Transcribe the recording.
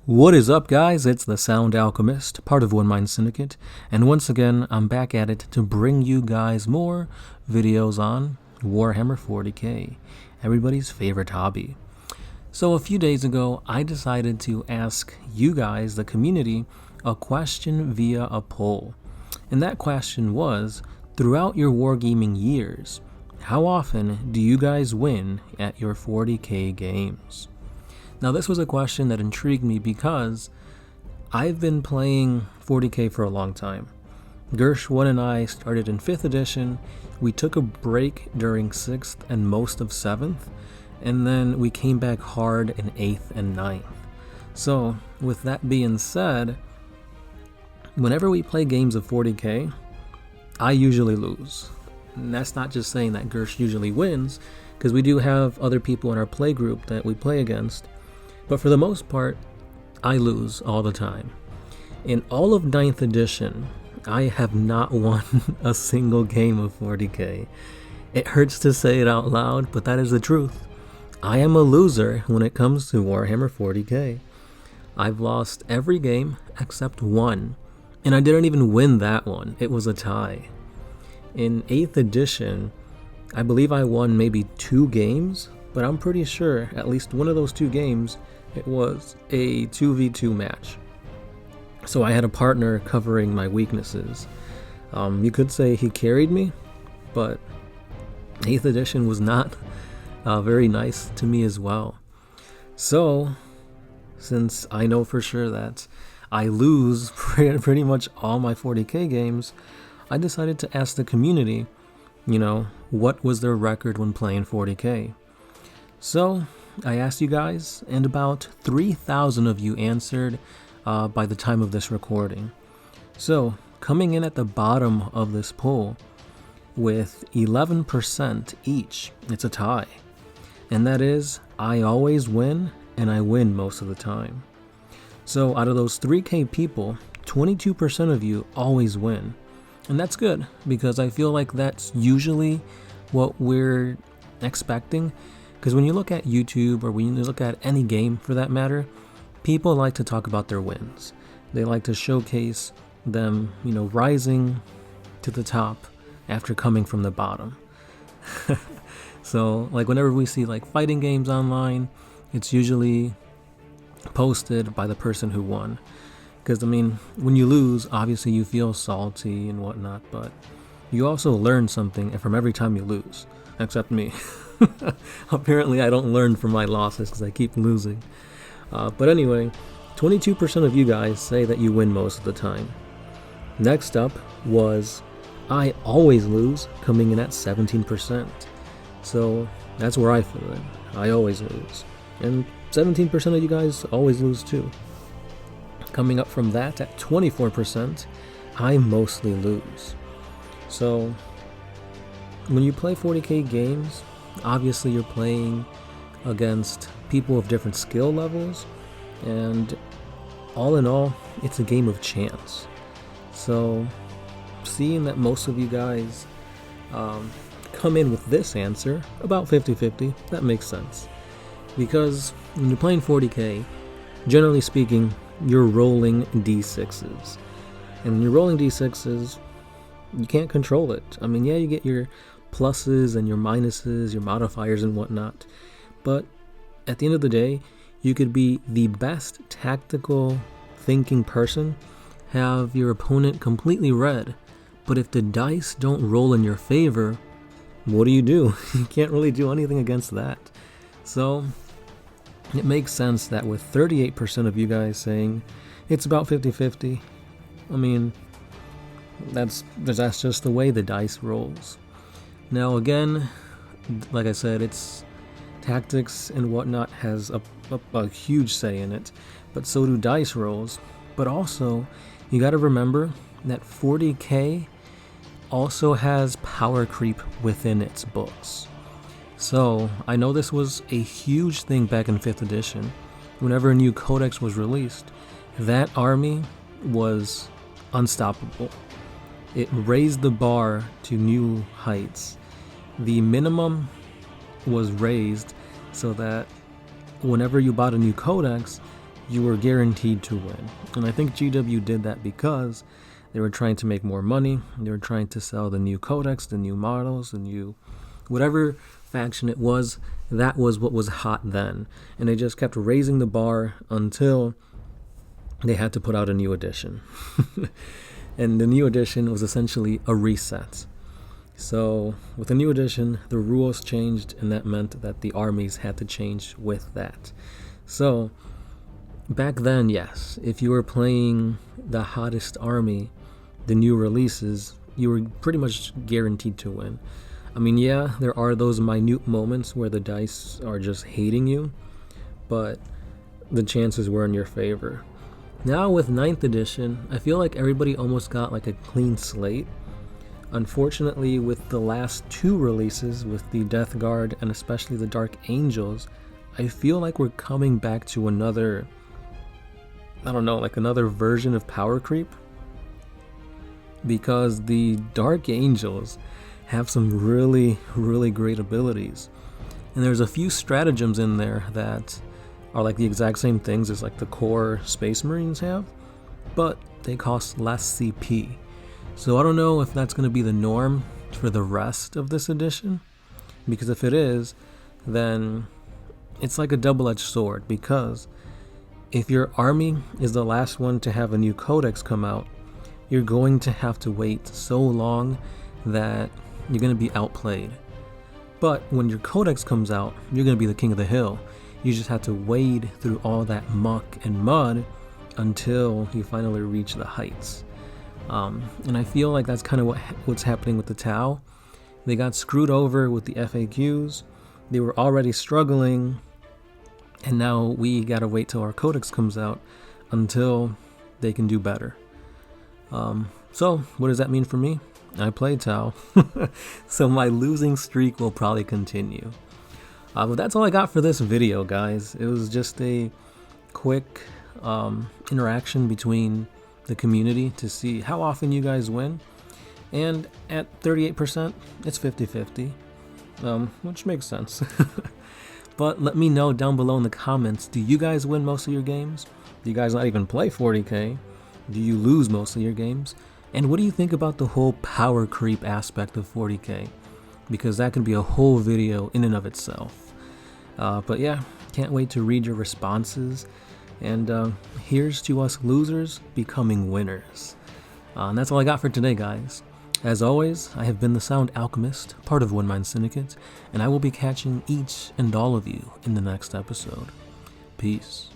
What is up, guys? It's the Sound Alchemist, part of One Mind Syndicate, and once again, I'm back at it to bring you guys more videos on Warhammer 40k, everybody's favorite hobby. So a few days ago, I decided to ask you guys, the community, a question via a poll. And that question was, throughout your wargaming years, how often do you guys win at your 40k games? Now, this was a question that intrigued me because I've been playing 40k for a long time. Gershwin and I started in 5th edition, we took a break during 6th and most of 7th, and then we came back hard in 8th and 9th. So, with that being said, whenever we play games of 40k, I usually lose. And that's not just saying that Gersh usually wins, because we do have other people in our play group that we play against. But for the most part, I lose all the time. In all of 9th edition, I have not won a single game of 40k. It hurts to say it out loud, but that is the truth. I am a loser when it comes to Warhammer 40k. I've lost every game except one, and I didn't even win that one. It was a tie. In 8th edition, I believe I won maybe 2 games, but I'm pretty sure at least one of those 2 games it was a 2v2 match. So I had a partner covering my weaknesses. You could say he carried me, but 8th edition was not very nice to me as well. So, since I know for sure that I lose pretty much all my 40k games, I decided to ask the community, what was their record when playing 40k? So, I asked you guys, and about 3,000 of you answered by the time of this recording. So, coming in at the bottom of this poll, with 11% each, it's a tie. And that is, I always win, and I win most of the time. So, out of those 3k people, 22% of you always win. And that's good, because I feel like that's usually what we're expecting. Because when you look at YouTube, or when you look at any game for that matter, people like to talk about their wins. They like to showcase them, rising to the top after coming from the bottom. So, whenever we see, fighting games online, it's usually posted by the person who won. Because, when you lose, obviously you feel salty and whatnot, but you also learn something from every time you lose. Except me. Apparently I don't learn from my losses because I keep losing. But anyway, 22% of you guys say that you win most of the time. Next up was I always lose, coming in at 17%. So that's where I fit in. I always lose. And 17% of you guys always lose too. Coming up from that at 24%, I mostly lose. So when you play 40k games, obviously you're playing against people of different skill levels, and all in all, it's a game of chance. So seeing that most of you guys come in with this answer, about 50-50, that makes sense. Because when you're playing 40k, generally speaking, you're rolling d6s. And when you're rolling d6s, you can't control it. Yeah, you get your pluses and your minuses, your modifiers and whatnot, but at the end of the day, you could be the best tactical thinking person, have your opponent completely red, but if the dice don't roll in your favor, what do? You can't really do anything against that. So it makes sense that with 38% of you guys saying it's about 50-50, that's just the way the dice rolls. Now again, like I said, it's tactics and whatnot has a huge say in it, but so do dice rolls. But also, you gotta remember that 40k also has power creep within its books. So, I know this was a huge thing back in 5th edition. Whenever a new codex was released, that army was unstoppable. It raised the bar to new heights. The minimum was raised so that whenever you bought a new codex, you were guaranteed to win. And I think GW did that because they were trying to make more money. They were trying to sell the new codex, the new models, the new whatever faction it was. That was what was hot then. And they just kept raising the bar until they had to put out a new edition. And the new edition was essentially a reset. So with the new edition, the rules changed, and that meant that the armies had to change with that. So back then, yes, if you were playing the hottest army, the new releases, you were pretty much guaranteed to win. I mean, yeah, there are those minute moments where the dice are just hating you, but the chances were in your favor. Now with 9th edition, I feel like everybody almost got like a clean slate. Unfortunately, with the last 2 releases, with the Death Guard and especially the Dark Angels, I feel like we're coming back to another, I don't know, like another version of power creep. Because the Dark Angels have some really, really great abilities. And there's a few stratagems in there that are like the exact same things as like the core Space Marines have, but they cost less CP. So I don't know if that's going to be the norm for the rest of this edition, because if it is, then it's like a double-edged sword, because if your army is the last one to have a new codex come out, you're going to have to wait so long that you're going to be outplayed. But when your codex comes out, you're going to be the king of the hill. You just have to wade through all that muck and mud until you finally reach the heights. And I feel like that's kind of what's happening with the Tau. They got screwed over with the FAQs. They were already struggling, and now we gotta wait till our codex comes out until they can do better. So what does that mean for me? I play Tau, so my losing streak will probably continue. But that's all I got for this video, guys. It was just a quick interaction between the community to see how often you guys win. And at 38%, it's 50-50, which makes sense. But let me know down below in the comments, do you guys win most of your games? Do you guys not even play 40k? Do you lose most of your games? And what do you think about the whole power creep aspect of 40k? Because that can be a whole video in and of itself. But yeah, can't wait to read your responses. And here's to us losers becoming winners. And that's all I got for today, guys. As always, I have been the Sound Alchemist, part of One Mind Syndicate, and I will be catching each and all of you in the next episode. Peace.